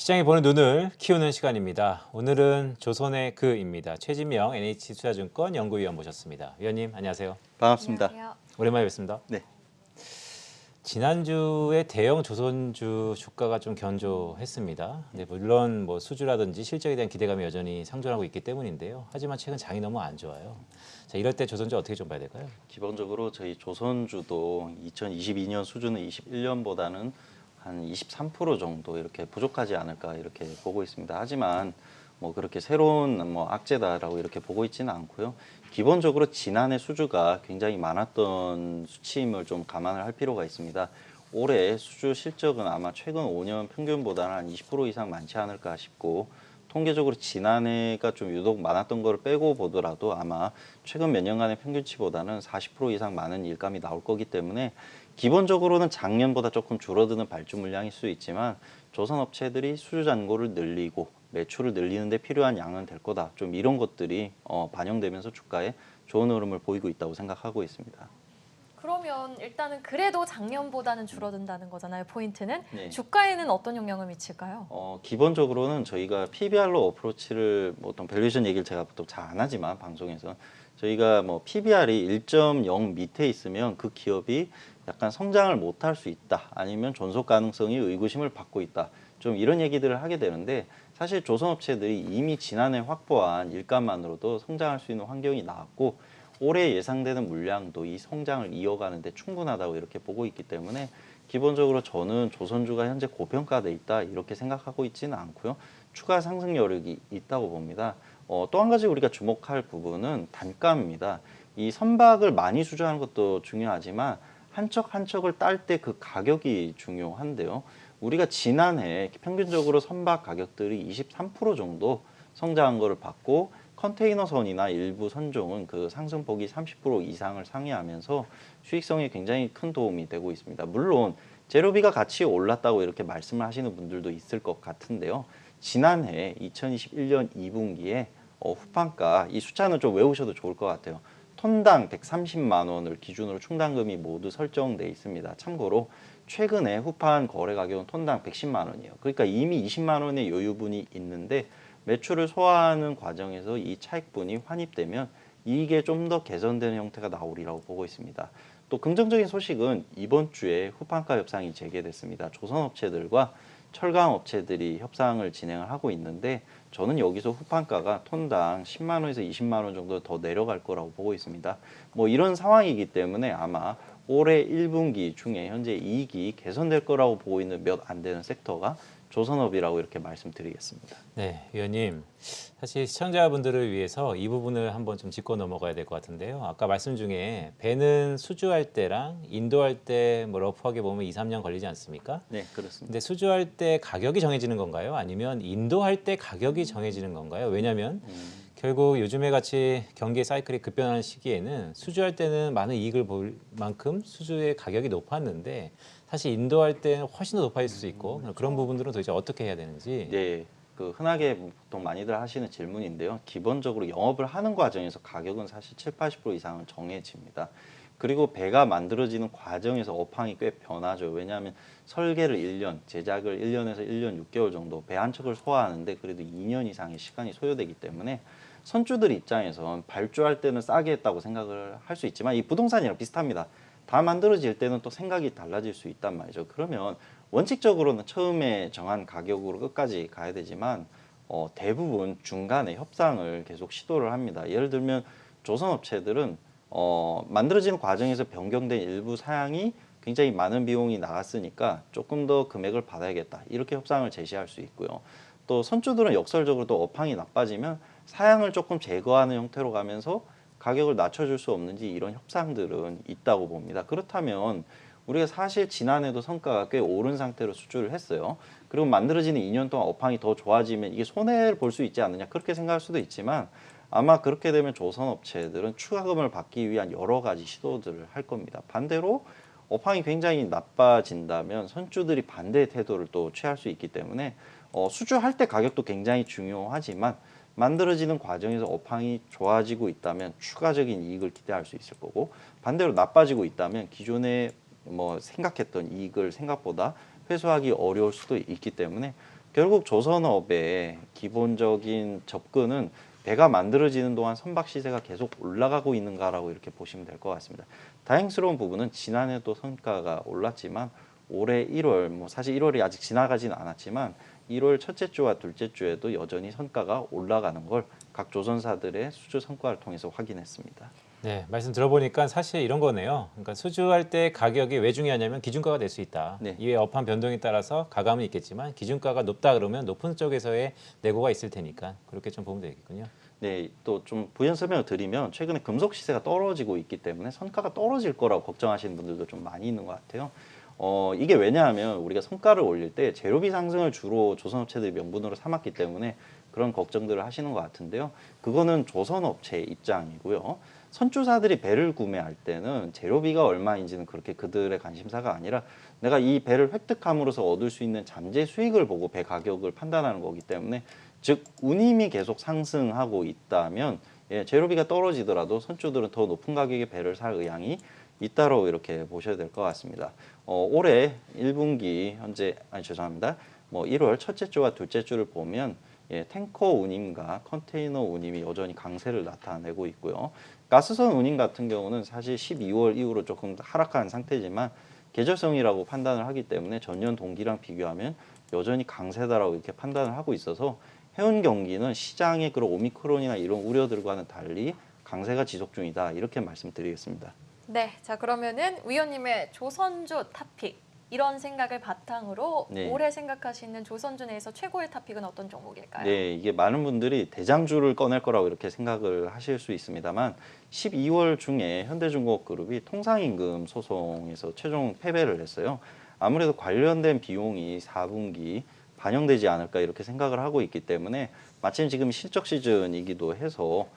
시장이 보는 눈을 키우는 시간입니다. 오늘은 조선의 그입니다. 최진명 NH투자증권 연구위원 모셨습니다. 위원님 안녕하세요. 반갑습니다. 안녕하세요. 오랜만에 뵙습니다. 네. 지난주에 대형 조선주 주가가 좀 견조했습니다. 근데 물론 뭐 수주라든지 실적에 대한 기대감이 여전히 상존하고 있기 때문인데요. 하지만 최근 장이 너무 안 좋아요. 자, 이럴 때 조선주 어떻게 좀 봐야 될까요? 기본적으로 저희 조선주도 2022년 수준은 21년보다는 한 23% 정도 이렇게 부족하지 않을까 이렇게 보고 있습니다. 하지만 뭐 그렇게 새로운 뭐 악재다라고 이렇게 보고 있지는 않고요. 기본적으로 지난해 수주가 굉장히 많았던 수치임을 좀 감안을 할 필요가 있습니다. 올해 수주 실적은 아마 최근 5년 평균보다는 한 20% 이상 많지 않을까 싶고, 통계적으로 지난해가 좀 유독 많았던 걸 빼고 보더라도 아마 최근 몇 년간의 평균치보다는 40% 이상 많은 일감이 나올 거기 때문에 기본적으로는 작년보다 조금 줄어드는 발주 물량일 수 있지만 조선업체들이 수주 잔고를 늘리고 매출을 늘리는 데 필요한 양은 될 거다. 좀 이런 것들이 반영되면서 주가에 좋은 흐름을 보이고 있다고 생각하고 있습니다. 그러면 일단은 그래도 작년보다는 줄어든다는 거잖아요. 포인트는. 네. 주가에는 어떤 영향을 미칠까요? 기본적으로는 저희가 PBR로 어프로치를 뭐 어떤 밸류에이션 얘기를 제가 보통 잘 안 하지만 방송에서 저희가 뭐 PBR이 1.0 밑에 있으면 그 기업이 약간 성장을 못할 수 있다, 아니면 존속 가능성이 의구심을 받고 있다, 좀 이런 얘기들을 하게 되는데, 사실 조선업체들이 이미 지난해 확보한 일감만으로도 성장할 수 있는 환경이 나왔고 올해 예상되는 물량도 이 성장을 이어가는 데 충분하다고 이렇게 보고 있기 때문에 기본적으로 저는 조선주가 현재 고평가돼 있다 이렇게 생각하고 있지는 않고요. 추가 상승 여력이 있다고 봅니다. 또 한 가지 우리가 주목할 부분은 단가입니다. 이 선박을 많이 수주하는 것도 중요하지만 한 척 한 척을 딸 때 그 가격이 중요한데요. 우리가 지난해 평균적으로 선박 가격들이 23% 정도 성장한 거를 봤고, 컨테이너선이나 일부 선종은 그 상승폭이 30% 이상을 상회하면서 수익성에 굉장히 큰 도움이 되고 있습니다. 물론 재료비가 같이 올랐다고 이렇게 말씀을 하시는 분들도 있을 것 같은데요. 지난해 2021년 2분기에 후판가, 이 숫자는 좀 외우셔도 좋을 것 같아요. 톤당 130만 원을 기준으로 충당금이 모두 설정돼 있습니다. 참고로 최근에 후판 거래 가격은 톤당 110만 원이에요. 그러니까 이미 20만 원의 여유분이 있는데 매출을 소화하는 과정에서 이 차익분이 환입되면 이익에 좀 더 개선되는 형태가 나오리라고 보고 있습니다. 또 긍정적인 소식은 이번 주에 후판가 협상이 재개됐습니다. 조선업체들과 철강업체들이 협상을 진행을 하고 있는데, 저는 여기서 후판가가 톤당 10만 원에서 20만 원 정도 더 내려갈 거라고 보고 있습니다. 뭐 이런 상황이기 때문에 아마 올해 1분기 중에 현재 이익이 개선될 거라고 보고 있는 몇 안 되는 섹터가 조선업이라고 이렇게 말씀드리겠습니다. 네, 위원님. 사실 시청자분들을 위해서 이 부분을 한번 좀 짚고 넘어가야 될 것 같은데요. 아까 말씀 중에 배는 수주할 때랑 인도할 때 뭐 러프하게 보면 2, 3년 걸리지 않습니까? 네, 그렇습니다. 근데 수주할 때 가격이 정해지는 건가요? 아니면 인도할 때 가격이 정해지는 건가요? 왜냐하면 결국 요즘에 같이 경기 사이클이 급변하는 시기에는 수주할 때는 많은 이익을 볼 만큼 수주의 가격이 높았는데 사실 인도할 때는 훨씬 더 높아질 수 있고, 그런 부분들은 도대체 어떻게 해야 되는지. 네, 그 흔하게 보통 많이들 하시는 질문인데요. 기본적으로 영업을 하는 과정에서 가격은 사실 7, 80% 이상은 정해집니다. 그리고 배가 만들어지는 과정에서 업황이 꽤 변하죠. 왜냐하면 설계를 1년, 제작을 1년에서 1년 6개월 정도, 배 한 척을 소화하는데 그래도 2년 이상의 시간이 소요되기 때문에 선주들 입장에선 발주할 때는 싸게 했다고 생각을 할 수 있지만, 이 부동산이랑 비슷합니다. 다 만들어질 때는 또 생각이 달라질 수 있단 말이죠. 그러면 원칙적으로는 처음에 정한 가격으로 끝까지 가야 되지만 대부분 중간에 협상을 계속 시도를 합니다. 예를 들면 조선업체들은 만들어지는 과정에서 변경된 일부 사양이 굉장히 많은 비용이 나갔으니까 조금 더 금액을 받아야겠다, 이렇게 협상을 제시할 수 있고요. 또 선주들은 역설적으로 또 업황이 나빠지면 사양을 조금 제거하는 형태로 가면서 가격을 낮춰줄 수 없는지, 이런 협상들은 있다고 봅니다. 그렇다면 우리가 사실 지난해도 성과가 꽤 오른 상태로 수주를 했어요. 그리고 만들어지는 2년 동안 업황이 더 좋아지면 이게 손해를 볼 수 있지 않느냐, 그렇게 생각할 수도 있지만, 아마 그렇게 되면 조선업체들은 추가금을 받기 위한 여러 가지 시도들을 할 겁니다. 반대로 업황이 굉장히 나빠진다면 선주들이 반대의 태도를 또 취할 수 있기 때문에 수주할 때 가격도 굉장히 중요하지만 만들어지는 과정에서 업황이 좋아지고 있다면 추가적인 이익을 기대할 수 있을 거고, 반대로 나빠지고 있다면 기존에 뭐 생각했던 이익을 생각보다 회수하기 어려울 수도 있기 때문에 결국 조선업의 기본적인 접근은 배가 만들어지는 동안 선박 시세가 계속 올라가고 있는가라고 이렇게 보시면 될 것 같습니다. 다행스러운 부분은 지난해도 선가가 올랐지만 올해 1월, 뭐 사실 1월이 아직 지나가지는 않았지만 1월 첫째 주와 둘째 주에도 여전히 선가가 올라가는 걸 각 조선사들의 수주 성과를 통해서 확인했습니다. 네, 말씀 들어보니까 사실 이런 거네요. 그러니까 수주할 때 가격이 왜 중요하냐면 기준가가 될 수 있다. 네. 이외 업황 변동에 따라서 가감은 있겠지만 기준가가 높다 그러면 높은 쪽에서의 내고가 있을 테니까 그렇게 좀 보면 되겠군요. 네, 또 좀 부연 설명을 드리면 최근에 금속 시세가 떨어지고 있기 때문에 선가가 떨어질 거라고 걱정하시는 분들도 좀 많이 있는 것 같아요. 이게 왜냐하면 우리가 성가를 올릴 때 재료비 상승을 주로 조선업체들이 명분으로 삼았기 때문에 그런 걱정들을 하시는 것 같은데요. 그거는 조선업체의 입장이고요. 선주사들이 배를 구매할 때는 재료비가 얼마인지는 그렇게 그들의 관심사가 아니라 내가 이 배를 획득함으로써 얻을 수 있는 잠재 수익을 보고 배 가격을 판단하는 거기 때문에 즉 운임이 계속 상승하고 있다면 재료비가 떨어지더라도 선주들은 더 높은 가격의 배를 살 의향이 있다고 이렇게 보셔야 될 것 같습니다. 올해 1분기 현재 죄송합니다. 1월 첫째 주와 둘째 주를 보면 탱커 운임과 컨테이너 운임이 여전히 강세를 나타내고 있고요. 가스선 운임 같은 경우는 사실 12월 이후로 조금 하락한 상태지만 계절성이라고 판단을 하기 때문에 전년 동기랑 비교하면 여전히 강세다라고 이렇게 판단을 하고 있어서 해운 경기는 시장의 그런 오미크론이나 이런 우려들과는 달리 강세가 지속 중이다 이렇게 말씀드리겠습니다. 네, 자 그러면은 위원님의 조선주 탑픽 이런 생각을 바탕으로 네. 올해 생각하시는 조선주 내에서 최고의 탑픽은 어떤 종목일까요? 네, 이게 많은 분들이 대장주를 꺼낼 거라고 이렇게 생각을 하실 수 있습니다만 12월 중에 현대중공업그룹이 통상임금 소송에서 최종 패배를 했어요. 아무래도 관련된 비용이 4분기 반영되지 않을까 이렇게 생각을 하고 있기 때문에 마침 지금 실적 시즌이기도 해서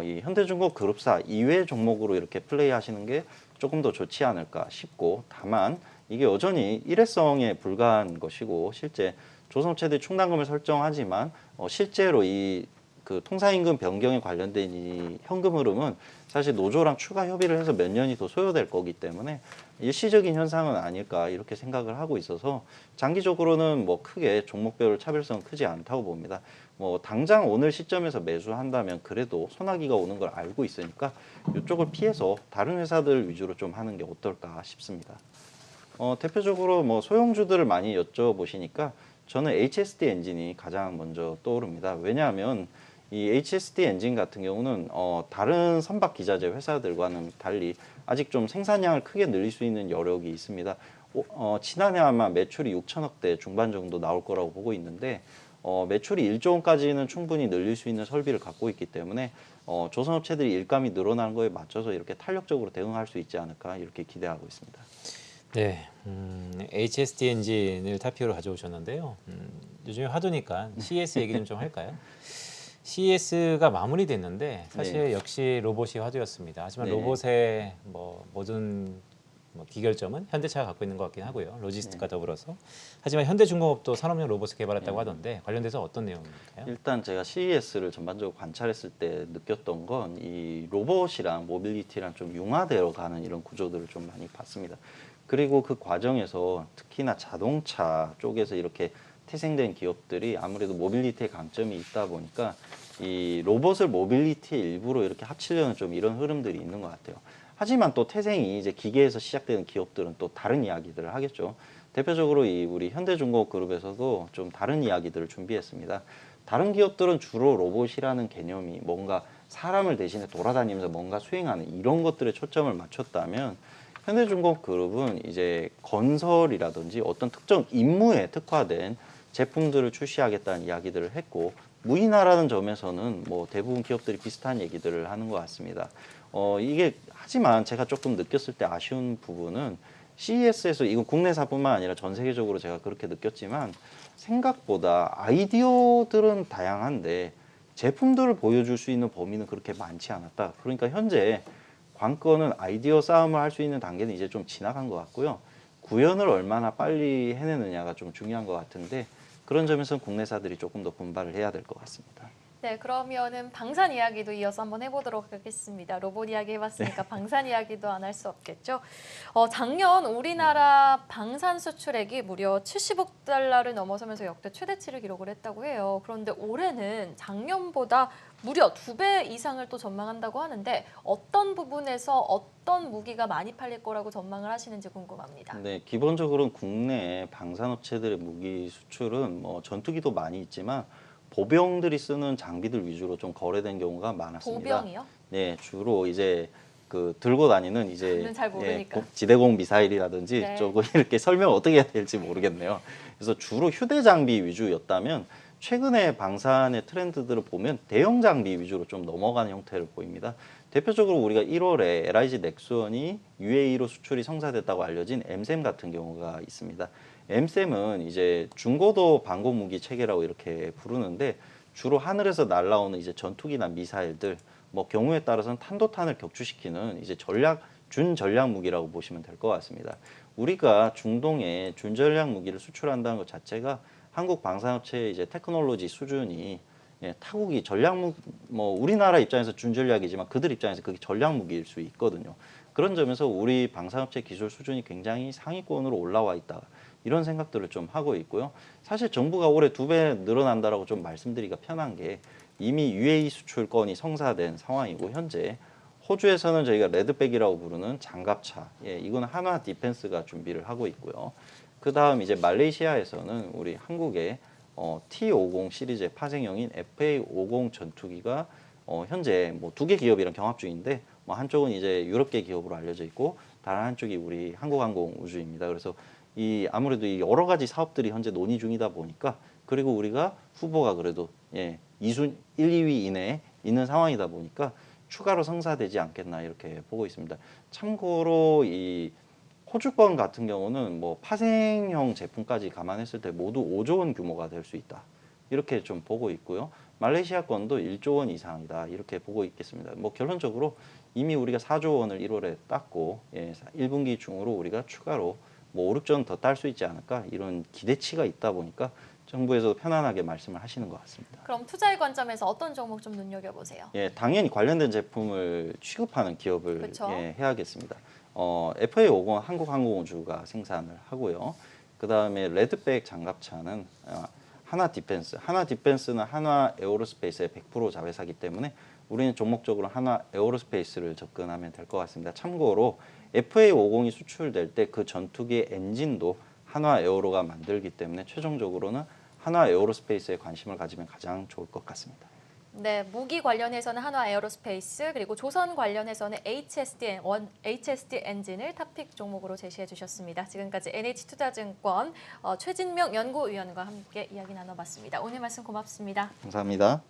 이 현대중공업 그룹사 이외 종목으로 이렇게 플레이하시는 게 조금 더 좋지 않을까 싶고 다만 이게 여전히 일회성에 불과한 것이고 실제 조선업체들이 충당금을 설정하지만 실제로 이 그 통상임금 변경에 관련된 이 현금 흐름은 사실 노조랑 추가 협의를 해서 몇 년이 더 소요될 거기 때문에 일시적인 현상은 아닐까 이렇게 생각을 하고 있어서 장기적으로는 뭐 크게 종목별 차별성은 크지 않다고 봅니다. 뭐 당장 오늘 시점에서 매수한다면 그래도 소나기가 오는 걸 알고 있으니까 이쪽을 피해서 다른 회사들 위주로 좀 하는 게 어떨까 싶습니다. 대표적으로 뭐 소형주들을 많이 여쭤보시니까 저는 HSD 엔진이 가장 먼저 떠오릅니다. 왜냐하면 이 HSD 엔진 같은 경우는 다른 선박 기자재 회사들과는 달리 아직 좀 생산량을 크게 늘릴 수 있는 여력이 있습니다. 지난해 아마 매출이 6천억대 중반 정도 나올 거라고 보고 있는데 매출이 1조 원까지는 충분히 늘릴 수 있는 설비를 갖고 있기 때문에 조선업체들이 일감이 늘어나는 거에 맞춰서 이렇게 탄력적으로 대응할 수 있지 않을까 이렇게 기대하고 있습니다. 네, HSD 엔진을 탑픽으로 가져오셨는데요. 요즘에 화두니까 CES 얘기 좀 할까요? CES가 마무리됐는데 사실 역시 로봇이 화두였습니다. 하지만 네. 로봇의 뭐 모든 기결점은 현대차가 갖고 있는 것 같긴 하고요. 로지스틱과 더불어서. 하지만 현대중공업도 산업용 로봇을 개발했다고 하던데 관련돼서 어떤 내용일까요? 일단 제가 CES를 전반적으로 관찰했을 때 느꼈던 건 이 로봇이랑 모빌리티랑 좀 융화되어 가는 이런 구조들을 좀 많이 봤습니다. 그리고 그 과정에서 특히나 자동차 쪽에서 이렇게 태생된 기업들이 아무래도 모빌리티의 강점이 있다 보니까 이 로봇을 모빌리티의 일부로 이렇게 합치려는 좀 이런 흐름들이 있는 것 같아요. 하지만 또 태생이 이제 기계에서 시작되는 기업들은 또 다른 이야기들을 하겠죠. 대표적으로 이 우리 현대중공업 그룹에서도 좀 다른 이야기들을 준비했습니다. 다른 기업들은 주로 로봇이라는 개념이 뭔가 사람을 대신에 돌아다니면서 뭔가 수행하는 이런 것들에 초점을 맞췄다면 현대중공업 그룹은 이제 건설이라든지 어떤 특정 임무에 특화된 제품들을 출시하겠다는 이야기들을 했고 무인화라는 점에서는 뭐 대부분 기업들이 비슷한 얘기들을 하는 것 같습니다. 이게 하지만 제가 조금 느꼈을 때 아쉬운 부분은 CES에서 이건 국내사뿐만 아니라 전 세계적으로 제가 그렇게 느꼈지만 생각보다 아이디어들은 다양한데 제품들을 보여줄 수 있는 범위는 그렇게 많지 않았다. 그러니까 현재 관건은 아이디어 싸움을 할 수 있는 단계는 이제 좀 지나간 것 같고요. 구현을 얼마나 빨리 해내느냐가 좀 중요한 것 같은데 그런 점에서는 국내사들이 조금 더 분발을 해야 될 것 같습니다. 네, 그러면은 방산 이야기도 이어서 한번 해보도록 하겠습니다. 로봇 이야기 해봤으니까 방산 이야기도 안 할 수 없겠죠. 작년 우리나라 방산 수출액이 무려 70억 달러를 넘어서면서 역대 최대치를 기록을 했다고 해요. 그런데 올해는 작년보다 무려 2배 이상을 또 전망한다고 하는데 어떤 부분에서 어떤 무기가 많이 팔릴 거라고 전망을 하시는지 궁금합니다. 네, 기본적으로는 국내 방산업체들의 무기 수출은 뭐 전투기도 많이 있지만 보병들이 쓰는 장비들 위주로 좀 거래된 경우가 많았습니다. 보병이요? 네, 주로 이제 그 들고 다니는 이제 저는 잘 모르니까. 지대공 미사일이라든지 네. 조금 이렇게 설명 어떻게 해야 될지 모르겠네요. 그래서 주로 휴대 장비 위주였다면 최근에 방산의 트렌드들을 보면 대형 장비 위주로 좀 넘어가는 형태를 보입니다. 대표적으로 우리가 1월에 LIG 넥스원이 UAE로 수출이 성사됐다고 알려진 M-SAM 같은 경우가 있습니다. M-SAM은 이제 중고도 방공 무기 체계라고 이렇게 부르는데 주로 하늘에서 날아오는 이제 전투기나 미사일들, 뭐 경우에 따라서는 탄도탄을 격추시키는 이제 준전략 무기라고 보시면 될 것 같습니다. 우리가 중동에 준전략 무기를 수출한다는 것 자체가 한국 방산업체의 이제 테크놀로지 수준이 타국이 뭐 우리나라 입장에서 준전략이지만 그들 입장에서 그게 전략 무기일 수 있거든요. 그런 점에서 우리 방산업체 기술 수준이 굉장히 상위권으로 올라와 있다. 이런 생각들을 좀 하고 있고요. 사실 정부가 올해 2배 늘어난다라고 좀 말씀드리기가 편한 게 이미 UAE 수출 건이 성사된 상황이고 현재 호주에서는 저희가 레드백이라고 부르는 장갑차, 이거는 한화 디펜스가 준비를 하고 있고요. 그 다음 이제 말레이시아에서는 우리 한국의 T50 시리즈의 파생형인 FA50 전투기가 현재 뭐 2개 기업이랑 경합 중인데 뭐 한쪽은 이제 유럽계 기업으로 알려져 있고 다른 한쪽이 우리 한국항공우주입니다. 그래서 이 아무래도 이 여러 가지 사업들이 현재 논의 중이다 보니까 그리고 우리가 후보가 그래도 1, 2위 이내에 있는 상황이다 보니까 추가로 성사되지 않겠나 이렇게 보고 있습니다. 참고로 이 호주권 같은 경우는 뭐 파생형 제품까지 감안했을 때 모두 5조 원 규모가 될 수 있다. 이렇게 좀 보고 있고요. 말레이시아 건도 1조 원 이상이다. 이렇게 보고 있겠습니다. 뭐 결론적으로 이미 우리가 4조 원을 1월에 땄고 1분기 중으로 우리가 추가로 뭐 5, 6조 원 더 딸 수 있지 않을까 이런 기대치가 있다 보니까 정부에서 편안하게 말씀을 하시는 것 같습니다. 그럼 투자의 관점에서 어떤 종목 좀 눈여겨보세요? 당연히 관련된 제품을 취급하는 기업을 그쵸? 해야겠습니다. FA50 한국항공우주가 생산을 하고요. 그 다음에 레드백 장갑차는 하나 디펜스는 한화 에어로스페이스의 100% 자회사이기 때문에 우리는 종목적으로 한화 에어로스페이스를 접근하면 될 것 같습니다. 참고로 FA50이 수출될 때 그 전투기의 엔진도 한화 에어로가 만들기 때문에 최종적으로는 한화 에어로스페이스에 관심을 가지면 가장 좋을 것 같습니다. 네, 무기 관련해서는 한화 에어로스페이스 그리고 조선 관련해서는 HSD 엔진을 탑픽 종목으로 제시해 주셨습니다. 지금까지 NH투자증권 최진명 연구위원과 함께 이야기 나눠봤습니다. 오늘 말씀 고맙습니다. 감사합니다.